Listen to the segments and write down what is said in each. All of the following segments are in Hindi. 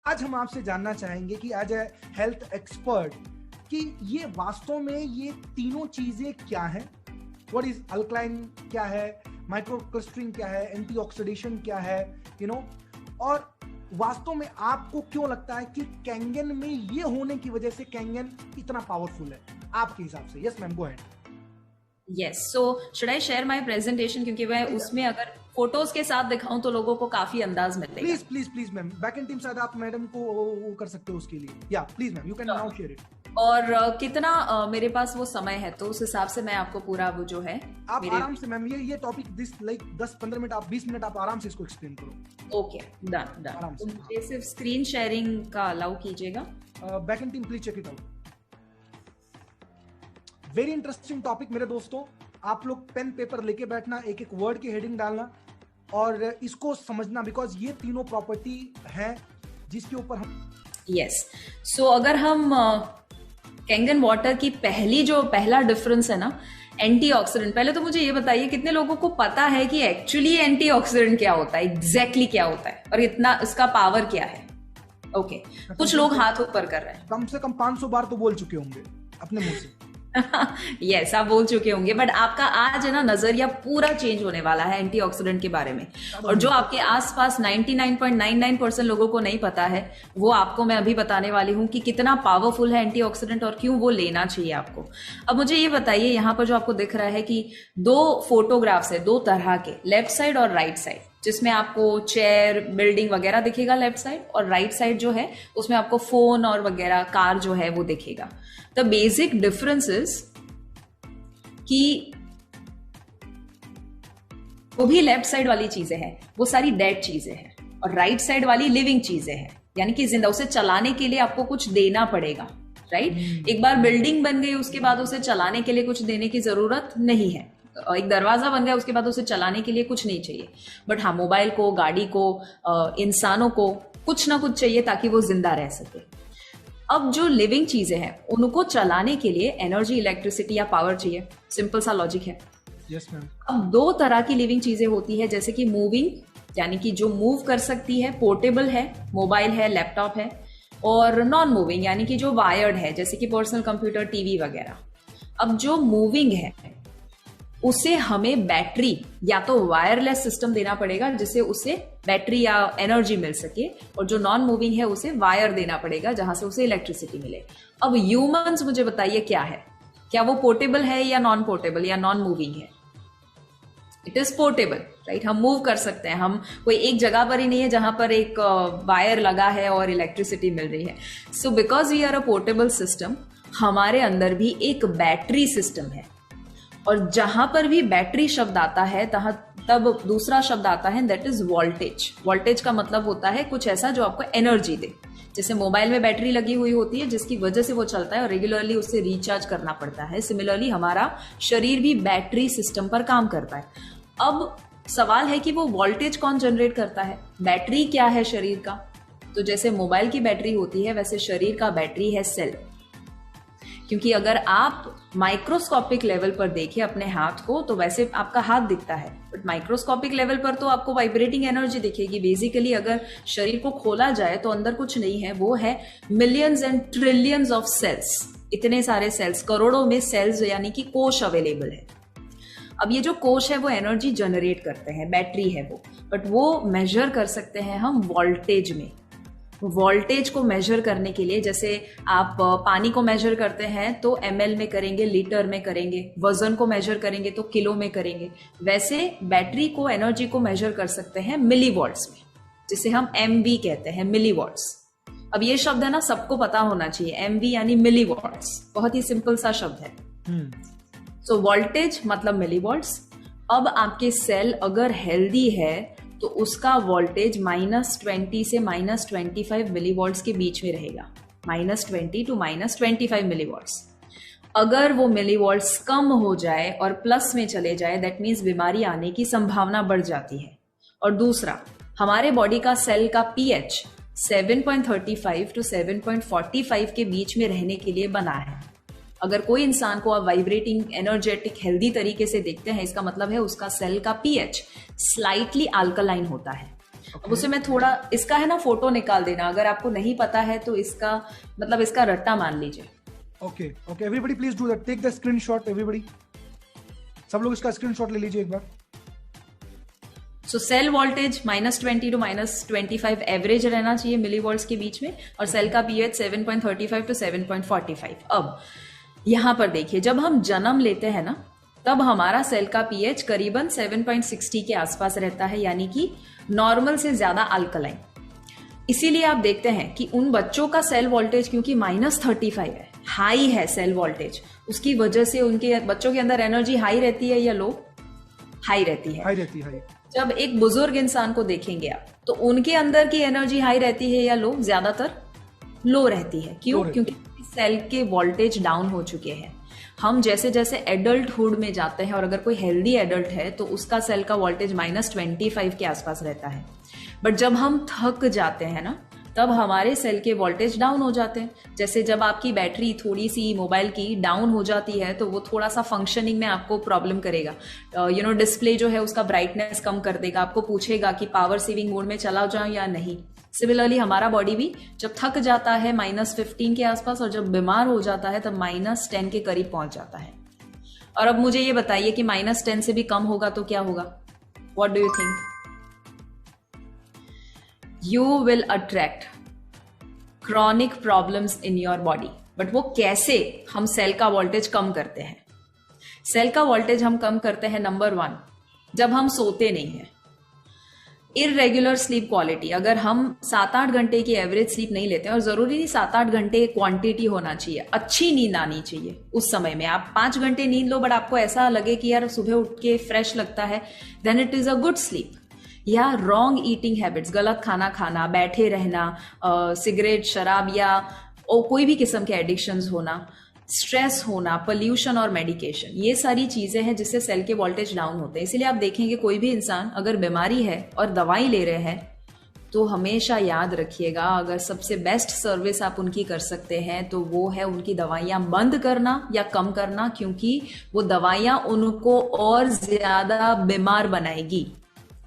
आज हम आपसे जानना चाहेंगे कि एज ए हेल्थ एक्सपर्ट कि ये वास्तव में ये तीनों चीजें क्या हैं, व्हाट इज अल्कलाइन क्या है, माइक्रोक्लस्टरिंग क्या है, एंटीऑक्सीडेशन क्या है, और वास्तव में आपको क्यों लगता है कि कैंगन में ये होने की वजह से कैंगन इतना पावरफुल है आपके हिसाब से? Yes ma'am, go ahead. Yes, so should I share my presentation, क्योंकि मैं उसमें अगर फोटोज के साथ दिखाऊं तो लोगों को काफी अंदाज मिलेगा। Please please please ma'am, back end team शायद आप मैडम को वो कर सकते हो उसके लिए। या please ma'am, you can now share it. और कितना मेरे पास वो समय है तो उस हिसाब से मैं आपको पूरा वो जो है आप आराम से मैम ये टॉपिक दिस लाइक 10-15 मिनट, आप 20 मिनट आप आराम से इसको एक्सप्लेन करो। Okay, done. तो मुझे सिर्फ स्क्रीन शेयरिंग का अलाउ कीजिएगा। Back end team please check it out. Very interesting topic मेरे दोस्तों। आप लोग पेन पेपर लेके बैठना, एक एक वर्ड की हेडिंग डालना और इसको समझना, बिकॉज ये तीनों प्रॉपर्टी है जिसके ऊपर हम यस। सो अगर हम कैंगन वाटर की पहला डिफरेंस है ना, एंटीऑक्सीडेंट। पहले तो मुझे ये बताइए कितने लोगों को पता है कि एक्चुअली एंटीऑक्सीडेंट क्या होता है, एग्जैक्टली क्या होता है और इतना इसका पावर क्या है? ओके, कुछ लोग हाथ ऊपर कर रहे हैं। कम से कम 500 बार तो बोल चुके होंगे अपने मुंह से। यस, आप बोल चुके होंगे, बट आपका आज है ना नजरिया पूरा चेंज होने वाला है एंटीऑक्सीडेंट के बारे में। और जो आपके आसपास 99.99% लोगों को नहीं पता है, वो आपको मैं अभी बताने वाली हूँ कि कितना पावरफुल है एंटीऑक्सीडेंट और क्यों वो लेना चाहिए आपको। अब मुझे ये बताइए, यहाँ पर जो आपको दिख रहा है कि 2 फोटोग्राफ्स है, 2 तरह के, लेफ्ट साइड और राइट साइड, जिसमें आपको चेयर, बिल्डिंग वगैरह दिखेगा लेफ्ट साइड, और राइट साइड जो है उसमें आपको फोन और वगैरह कार जो है वो दिखेगा। द बेसिक डिफरेंस इज कि वो भी लेफ्ट साइड वाली चीजें हैं, वो सारी डेड चीजें हैं, और राइट साइड वाली लिविंग चीजें हैं, यानी कि जिंदा। उसे चलाने के लिए आपको कुछ देना पड़ेगा, राइट? एक बार बिल्डिंग बन गई उसके बाद उसे चलाने के लिए कुछ देने की जरूरत नहीं है। एक दरवाजा बन गया उसके बाद उसे चलाने के लिए कुछ नहीं चाहिए। बट हाँ, मोबाइल को, गाड़ी को, इंसानों को कुछ ना कुछ चाहिए ताकि वो जिंदा रह सके। अब जो लिविंग चीजें हैं उनको चलाने के लिए एनर्जी, इलेक्ट्रिसिटी या पावर चाहिए। सिंपल सा लॉजिक है। Yes ma'am. अब 2 तरह की लिविंग चीजें होती है, जैसे कि मूविंग, यानी कि जो मूव कर सकती है, पोर्टेबल है, मोबाइल है, लैपटॉप है, और नॉन मूविंग यानी कि जो वायर्ड है, जैसे कि पर्सनल कंप्यूटर, टीवी वगैरह। अब जो मूविंग है उसे हमें बैटरी या तो वायरलेस सिस्टम देना पड़ेगा जिससे उसे बैटरी या एनर्जी मिल सके, और जो नॉन मूविंग है उसे वायर देना पड़ेगा जहां से उसे इलेक्ट्रिसिटी मिले। अब ह्यूमंस मुझे बताइए क्या है, क्या वो पोर्टेबल है या नॉन पोर्टेबल या नॉन मूविंग है? It is portable, right? हम मूव कर सकते हैं, हम कोई एक जगह पर ही नहीं है जहां पर एक वायर लगा है और इलेक्ट्रिसिटी मिल रही है। So because we are a portable system, हमारे अंदर भी एक बैटरी सिस्टम है, और जहां पर भी बैटरी शब्द आता है तब दूसरा शब्द आता है, दैट इज वोल्टेज। वोल्टेज का मतलब होता है कुछ ऐसा जो आपको एनर्जी दे। जैसे मोबाइल में बैटरी लगी हुई होती है जिसकी वजह से वो चलता है और रेगुलरली उससे रिचार्ज करना पड़ता है। सिमिलरली हमारा शरीर भी बैटरी सिस्टम पर काम करता है। अब सवाल है कि वो वोल्टेज कौन जनरेट करता है? बैटरी क्या है शरीर का? तो जैसे मोबाइल की बैटरी होती है वैसे शरीर का बैटरी है सेल। क्योंकि अगर आप माइक्रोस्कोपिक लेवल पर देखें अपने हाथ को तो वैसे आपका हाथ दिखता है, बट माइक्रोस्कोपिक लेवल पर तो आपको वाइब्रेटिंग एनर्जी दिखेगी। बेसिकली अगर शरीर को खोला जाए तो अंदर कुछ नहीं है, वो है millions and trillions of cells. इतने सारे सेल्स, करोड़ों में सेल्स यानी कि कोश अवेलेबल है। अब ये जो कोश है वो एनर्जी जनरेट करते हैं, बैटरी है वो, बट वो मेजर कर सकते हैं हम वोल्टेज में। वोल्टेज को मेजर करने के लिए जैसे आप पानी को मेजर करते हैं तो ml में करेंगे, लीटर में करेंगे, वजन को मेजर करेंगे तो किलो में करेंगे, वैसे बैटरी को, एनर्जी को मेजर कर सकते हैं मिलीवॉट्स में, जिसे हम MV कहते हैं, मिलीवॉट्स। अब ये शब्द है ना सबको पता होना चाहिए, MV यानी मिलीवॉट्स, बहुत ही सिंपल सा शब्द है। सो वोल्टेज मतलब मिलीवॉट्स। अब आपके सेल अगर हेल्दी है तो उसका वोल्टेज -20 से -25 मिलीवॉट्स के बीच में रहेगा, -20 to -25 मिलीवॉट्स। अगर वो मिलीवॉट्स कम हो जाए और प्लस में चले जाए, दैट मीन्स बीमारी आने की संभावना बढ़ जाती है। और दूसरा, हमारे बॉडी का सेल का pH 7.35 to 7.45 के बीच में रहने के लिए बना है। अगर कोई इंसान को आप वाइब्रेटिंग, एनर्जेटिक, हेल्दी तरीके से देखते हैं, इसका मतलब है उसका सेल का pH स्लाइटली अल्कलाइन होता है। अब उसे मैं थोड़ा, इसका है ना फोटो निकाल देना, अगर आपको नहीं पता है तो इसका मतलब इसका रट्टा मान लीजिए। Okay okay, everybody please do that, take the screenshot everybody, सब लोग इसका स्क्रीनशॉट ले लीजिए एक बार। So cell voltage -20 to -25 average रहना चाहिए मिलीवोल्ट्स के बीच में, और सेल का पीएच 7.35 टू 7.45। अब यहां पर देखिए, जब हम जन्म लेते हैं ना, तब हमारा सेल का पीएच करीबन 7.60 के आसपास रहता है, यानी कि नॉर्मल से ज्यादा अल्कलाइन। इसीलिए आप देखते हैं कि उन बच्चों का सेल वोल्टेज क्योंकि -35 है, हाई है सेल वोल्टेज, उसकी वजह से उनके बच्चों के अंदर एनर्जी हाई रहती है या लो? हाई रहती है। हाई रहती है। जब एक बुजुर्ग इंसान को देखेंगे आप, तो उनके अंदर की एनर्जी हाई रहती है या लो? ज्यादातर लो रहती है। क्यों? क्योंकि सेल के वोल्टेज डाउन हो चुके हैं। हम जैसे जैसे एडल्टहुड में जाते हैं, और अगर कोई हेल्दी एडल्ट है तो उसका सेल का वोल्टेज -25 के आसपास रहता है, बट जब हम थक जाते हैं ना, तब हमारे सेल के वोल्टेज डाउन हो जाते हैं। जैसे जब आपकी बैटरी थोड़ी सी मोबाइल की डाउन हो जाती है, तो वो थोड़ा सा फंक्शनिंग में आपको प्रॉब्लम करेगा। डिस्प्ले जो है उसका ब्राइटनेस कम कर देगा, आपको पूछेगा कि पावर सेविंग मोड में चला जाऊं या नहीं। सिमिलरली हमारा बॉडी भी जब थक जाता है -15 के आसपास, और जब बीमार हो जाता है तब -10 के करीब पहुंच जाता है। और अब मुझे ये बताइए कि -10 से भी कम होगा तो क्या होगा? What do you think? You will attract chronic problems in your body. But वो कैसे हम सेल का वोल्टेज कम करते हैं? सेल का वोल्टेज हम कम करते हैं, नंबर 1, जब हम सोते नहीं हैं। इररेगुलर स्लीप क्वालिटी, अगर हम 7-8 घंटे की एवरेज स्लीप नहीं लेते हैं, और जरूरी नहीं 7-8 घंटे क्वांटिटी होना चाहिए, अच्छी नींद आनी चाहिए उस समय में। आप 5 घंटे नींद लो बट आपको ऐसा लगे कि यार सुबह उठ के फ्रेश लगता है, then it is a good sleep. या रॉन्ग ईटिंग हैबिट्स, गलत खाना खाना, बैठे रहना, सिगरेट, शराब या कोई भी किस्म के एडिक्शंस होना, स्ट्रेस होना, पोल्यूशन और मेडिकेशन, ये सारी चीजें हैं जिससे सेल के वोल्टेज डाउन होते हैं। इसीलिए आप देखेंगे कोई भी इंसान अगर बीमारी है और दवाई ले रहे हैं, तो हमेशा याद रखिएगा, अगर सबसे बेस्ट सर्विस आप उनकी कर सकते हैं तो वो है उनकी दवाइयां बंद करना या कम करना, क्योंकि वो दवाइयां उनको और ज्यादा बीमार बनाएगी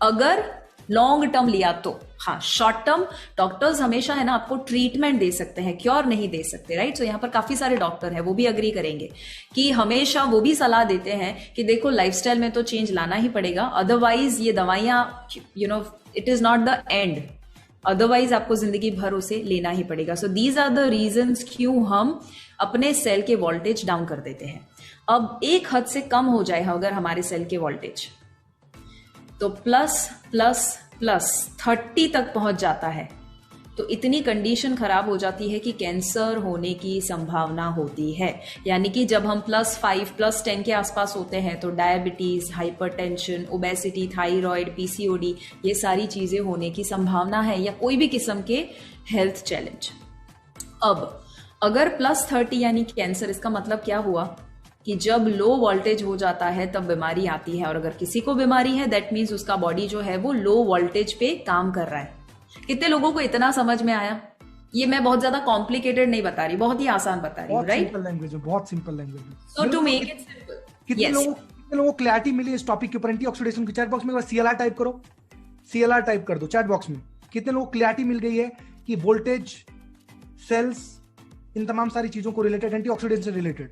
अगर लॉन्ग टर्म लिया तो। हाँ, शॉर्ट टर्म डॉक्टर्स हमेशा है ना आपको ट्रीटमेंट दे सकते हैं, क्योर नहीं दे सकते, राइट? सो यहाँ पर काफी सारे डॉक्टर हैं, वो भी अग्री करेंगे कि हमेशा वो भी सलाह देते हैं कि देखो लाइफस्टाइल में तो चेंज लाना ही पड़ेगा, अदरवाइज ये दवाइयां it is not the end, otherwise आपको जिंदगी भर उसे लेना ही पड़ेगा। So these are the reasons क्यों हम अपने सेल के वोल्टेज डाउन कर देते हैं। अब एक हद से कम हो जाए अगर हमारे सेल के वोल्टेज, तो +++30 तक पहुंच जाता है, तो इतनी कंडीशन खराब हो जाती है कि कैंसर होने की संभावना होती है। यानी कि जब हम +5 +10 के आसपास होते हैं तो diabetes, hypertension, obesity, thyroid, PCOD, ये सारी चीजें होने की संभावना है, या कोई भी किस्म के हेल्थ चैलेंज। अब अगर +30 यानी कैंसर, इसका मतलब क्या हुआ कि जब लो वोल्टेज हो जाता है तब बीमारी आती है, और अगर किसी को बीमारी है दैट मीन्स उसका बॉडी जो है वो लो वोल्टेज पे काम कर रहा है। कितने लोगों को इतना समझ में आया? ये मैं बहुत ज्यादा कॉम्प्लिकेटेड नहीं बता रही, बहुत ही आसान बता रही हूँ, राइट? सिंपल लैंग्वेज में, बहुत सिंपल लैंग्वेज में। सो टू मेक इट सिंपल, कितने लोगों को क्लैरिटी मिली इस टॉपिक के ऊपर? एंटीऑक्सीडेशन की चैट बॉक्स में CLR टाइप करो, CLR टाइप कर दो चैट बॉक्स में। कितने लोगों को क्लैरिटी मिल गई है कि वोल्टेज, सेल्स, इन तमाम सारी चीजों को रिलेटेड, एंटीऑक्सीडेंट से related?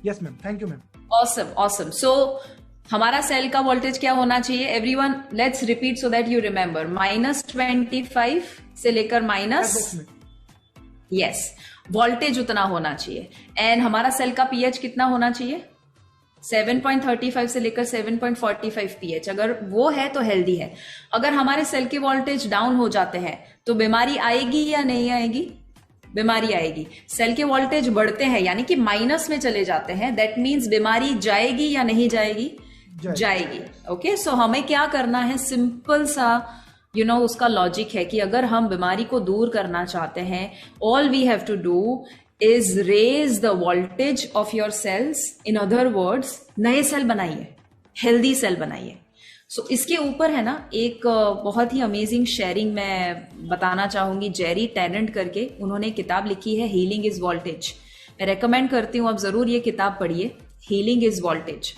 Yes ma'am, thank you ma'am. Awesome. So हमारा सेल का वोल्टेज क्या होना चाहिए? Everyone let's repeat so that you remember. -25 से लेकर यस, वोल्टेज उतना होना चाहिए। एंड हमारा सेल का पीएच कितना होना चाहिए? 7.35 से लेकर 7.45 पीएच। अगर वो है तो हेल्दी है। अगर हमारे सेल के वोल्टेज डाउन हो जाते हैं तो बीमारी आएगी या नहीं आएगी? बीमारी आएगी। सेल के वोल्टेज बढ़ते हैं यानी कि माइनस में चले जाते हैं, दैट मीन्स बीमारी जाएगी या नहीं जाएगी? जाएगी। ओके, सो हमें क्या करना है? सिंपल सा उसका लॉजिक है कि अगर हम बीमारी को दूर करना चाहते हैं, all we have to do is raise the voltage of your cells. In other words, नए सेल बनाइए, हेल्दी सेल बनाइए। सो इसके ऊपर है ना एक बहुत ही अमेजिंग शेयरिंग मैं बताना चाहूंगी। जेरी टेनेंट करके उन्होंने किताब लिखी है, हीलिंग इज वोल्टेज। मैं रेकमेंड करती हूं आप जरूर ये किताब पढ़िए, हीलिंग इज वोल्टेज।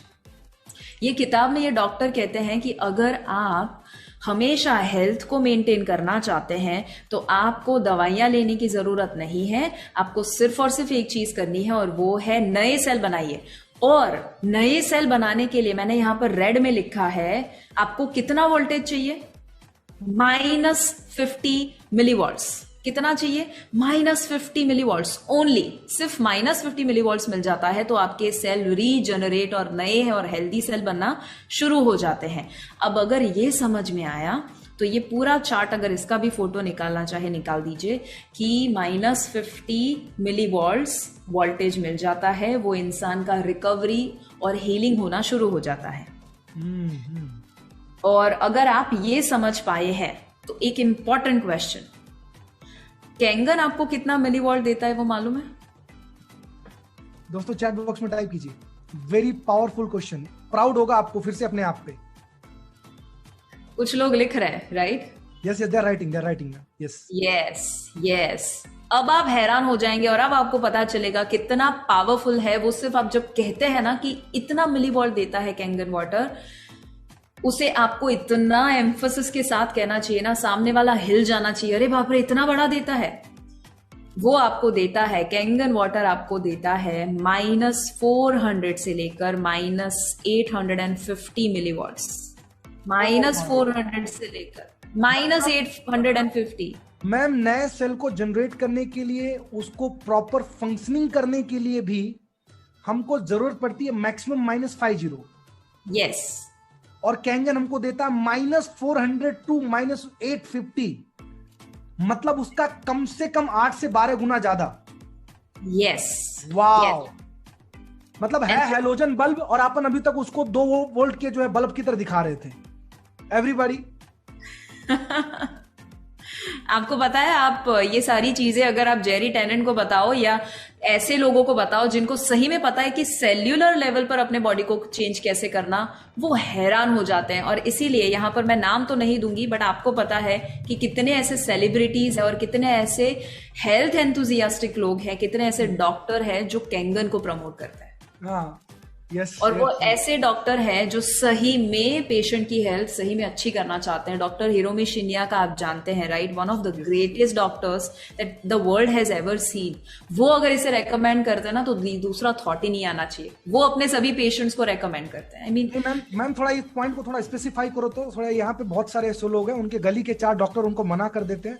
ये किताब में ये डॉक्टर कहते हैं कि अगर आप हमेशा हेल्थ को मेंटेन करना चाहते हैं तो आपको दवाइयां लेने की जरूरत नहीं है। आपको सिर्फ और सिर्फ एक चीज करनी है और वो है नए सेल बनाइए। और नए सेल बनाने के लिए मैंने यहां पर रेड में लिखा है आपको कितना वोल्टेज चाहिए, -50 मिलीवॉल्ट्स। कितना चाहिए, -50 मिलीवॉल्ट्स ओनली। सिर्फ -50 मिलीवॉल्ट्स मिल जाता है तो आपके सेल रीजनरेट और नए और हेल्दी सेल बनना शुरू हो जाते हैं। अब अगर ये समझ में आया तो ये पूरा चार्ट, अगर इसका भी फोटो निकालना चाहे निकाल दीजिए कि -50 मिलीवॉल्ट्स वोल्टेज मिल जाता है, वो इंसान का रिकवरी और हीलिंग होना शुरू हो जाता है। और अगर आप ये समझ पाए हैं तो एक इंपॉर्टेंट क्वेश्चन, कैंगन आपको कितना मिलीवॉल्ट देता है वो मालूम है? दोस्तों चैट बॉक्स में टाइप कीजिए, वेरी पावरफुल क्वेश्चन, प्राउड होगा आपको फिर से अपने आप पे। कुछ लोग लिख रहे हैं, right? Yes yes, they are writing yes yes yes. अब आप हैरान हो जाएंगे और अब आपको पता चलेगा कितना पावरफुल है वो। सिर्फ आप जब कहते हैं ना कि इतना मिलीवॉल्ट देता है कैंगन वाटर, उसे आपको इतना एम्फसिस के साथ कहना चाहिए ना, सामने वाला हिल जाना चाहिए, अरे बाप रे इतना बड़ा देता है। वो आपको देता है, कैंगन वाटर आपको देता है -400 से लेकर -850 मिलीवॉट्स। -400 से लेकर -850। मैम, नए सेल को जनरेट करने के लिए, उसको प्रॉपर फंक्शनिंग करने के लिए भी हमको जरूरत पड़ती है मैक्सिमम -50। यस। और कैंगन हमको देता है -400 टू -850, मतलब उसका कम से कम 8 से 12 गुना ज्यादा। यस। वाओ। मतलब है हैलोजन बल्ब और अपन अभी तक उसको 2 वोल्ट के जो है बल्ब की तरह दिखा रहे थे। एवरीबॉडी आपको पता है, आप ये सारी चीजें अगर आप जेरी टेनेंट को बताओ या ऐसे लोगों को बताओ जिनको सही में पता है कि सेल्यूलर लेवल पर अपने बॉडी को चेंज कैसे करना, वो हैरान हो जाते हैं। और इसीलिए यहां पर मैं नाम तो नहीं दूंगी, बट आपको पता है कि कितने ऐसे सेलिब्रिटीज हैं और कितने ऐसे हेल्थ एंथुजियास्टिक लोग हैं, कितने ऐसे डॉक्टर हैं जो कैंगन को प्रमोट करते हैं। हाँ, yes, और वो ऐसे डॉक्टर हैं जो सही में पेशेंट की हेल्थ सही में अच्छी करना चाहते हैं। डॉक्टर हिरोमी शिन्या का आप जानते हैं, right? One of the greatest doctors that the world has ever seen. वो अगर इसे रेकमेंड करते हैं ना तो दूसरा थॉट ही नहीं आना चाहिए। वो अपने सभी पेशेंट्स को रेकमेंड करते हैं। आई मीन मैम थोड़ा इस पॉइंट को थोड़ा स्पेसिफाई करो तो थोड़ा। यहाँ पे बहुत सारे ऐसे लोग हैं, उनके गली के 4 डॉक्टर उनको मना कर देते हैं,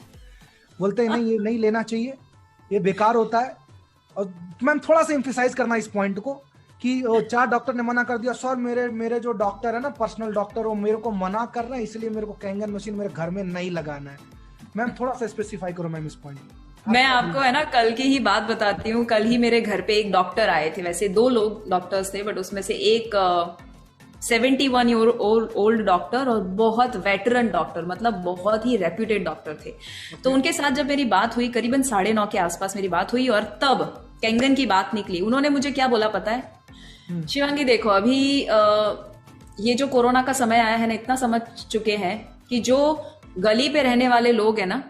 बोलते हैं नहीं ये नहीं लेना चाहिए, ये बेकार होता है। और मैम थोड़ा सा एम्फेसाइज करना इस पॉइंट को कि 4 डॉक्टर ने मना कर दिया, सर मेरे जो डॉक्टर है ना, पर्सनल डॉक्टर, वो मेरे को मना कर रहे हैं, इसलिए मेरे को कैंगन मशीन मेरे घर में नहीं लगाना है। मैम थोड़ा सा स्पेसिफाई करो मैम इस पॉइंट। मैं आपको है ना कल की ही बात बताती हूँ। कल ही मेरे घर पे एक डॉक्टर आए थे, वैसे 2 लोग डॉक्टर्स थे, बट उसमें से एक 71 ईयर ओल्ड डॉक्टर और बहुत वेटरन डॉक्टर, मतलब बहुत ही रेप्यूटेड डॉक्टर थे। तो उनके साथ जब मेरी बात हुई, करीबन 9:30 के आसपास मेरी बात हुई, और तब कैंगन की बात निकली। उन्होंने मुझे क्या बोला पता है? शिवांगी देखो, अभी ये जो कोरोना का समय आया है ना, इतना समझ चुके हैं कि जो गली पे रहने वाले लोग हैं ना,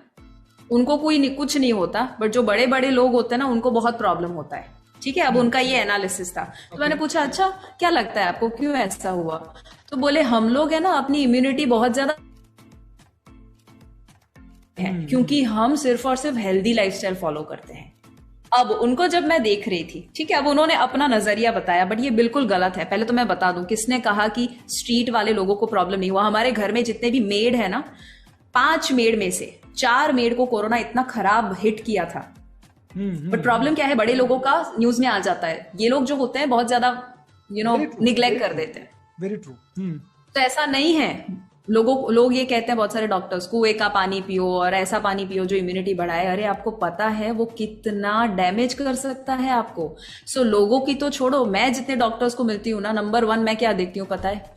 उनको कुछ नहीं होता, बट जो बड़े बड़े लोग होते हैं ना, उनको बहुत प्रॉब्लम होता है। ठीक है, अब उनका ये एनालिसिस था। तो मैंने पूछा, अच्छा क्या लगता है आपको, क्यों ऐसा हुआ? तो बोले हम लोग है ना, अपनी इम्यूनिटी बहुत ज्यादा है क्योंकि हम सिर्फ और सिर्फ हेल्दी लाइफस्टाइल फॉलो करते हैं। अब उनको जब मैं देख रही थी, ठीक है, अब उन्होंने अपना नजरिया बताया, बट ये बिल्कुल गलत है। पहले तो मैं बता दूं, किसने कहा कि स्ट्रीट वाले लोगों को प्रॉब्लम नहीं हुआ? हमारे घर में जितने भी मेड है ना, 5 मेड में से 4 मेड को कोरोना इतना खराब हिट किया था। बट प्रॉब्लम क्या है, बड़े लोगों का न्यूज में आ जाता है। ये लोग जो होते हैं बहुत ज्यादा निग्लेक्ट कर देते हैं। Very true. तो ऐसा नहीं है। लोग ये कहते हैं, बहुत सारे डॉक्टर्स, कुएं का पानी पियो और ऐसा पानी पियो जो इम्यूनिटी बढ़ाए। अरे आपको पता है वो कितना डैमेज कर सकता है आपको? सो लोगों की तो छोड़ो, मैं जितने डॉक्टर्स को मिलती हूँ ना, नंबर 1 मैं क्या देखती हूँ पता है?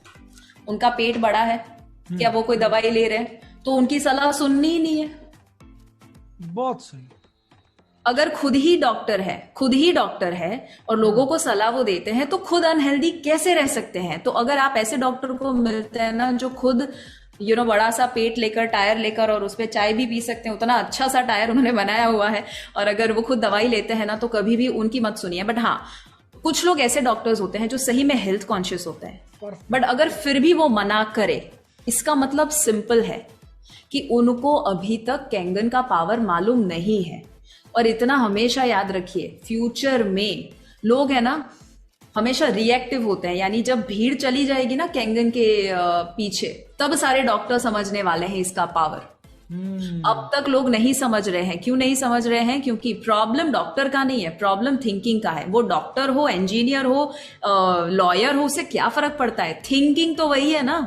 उनका पेट बड़ा है क्या, वो कोई दवाई ले रहे हैं, तो उनकी सलाह सुननी ही नहीं है। बहुत सही। अगर खुद ही डॉक्टर है और लोगों को सलाह वो देते हैं, तो खुद अनहेल्दी कैसे रह सकते हैं? तो अगर आप ऐसे डॉक्टर को मिलते हैं ना, जो खुद बड़ा सा पेट लेकर, टायर लेकर, और उसपे चाय भी पी सकते हैं, उतना अच्छा सा टायर उन्होंने बनाया हुआ है, और अगर वो खुद दवाई लेते हैं ना, तो कभी भी उनकी मत सुनिए। बट हाँ, कुछ लोग ऐसे डॉक्टर्स होते हैं जो सही में हेल्थ कॉन्शियस होते हैं, बट अगर फिर भी वो मना करे इसका मतलब सिंपल है कि उनको अभी तक कैंगन का पावर मालूम नहीं है। और इतना हमेशा याद रखिए, फ्यूचर में लोग है ना हमेशा रिएक्टिव होते हैं, यानी जब भीड़ चली जाएगी ना कैंगन के पीछे, तब सारे डॉक्टर समझने वाले हैं इसका पावर। अब तक लोग नहीं समझ रहे हैं। क्यों नहीं समझ रहे हैं? क्योंकि प्रॉब्लम डॉक्टर का नहीं है, प्रॉब्लम थिंकिंग का है। वो डॉक्टर हो, इंजीनियर हो, लॉयर हो, उससे क्या फर्क पड़ता है? थिंकिंग तो वही है ना।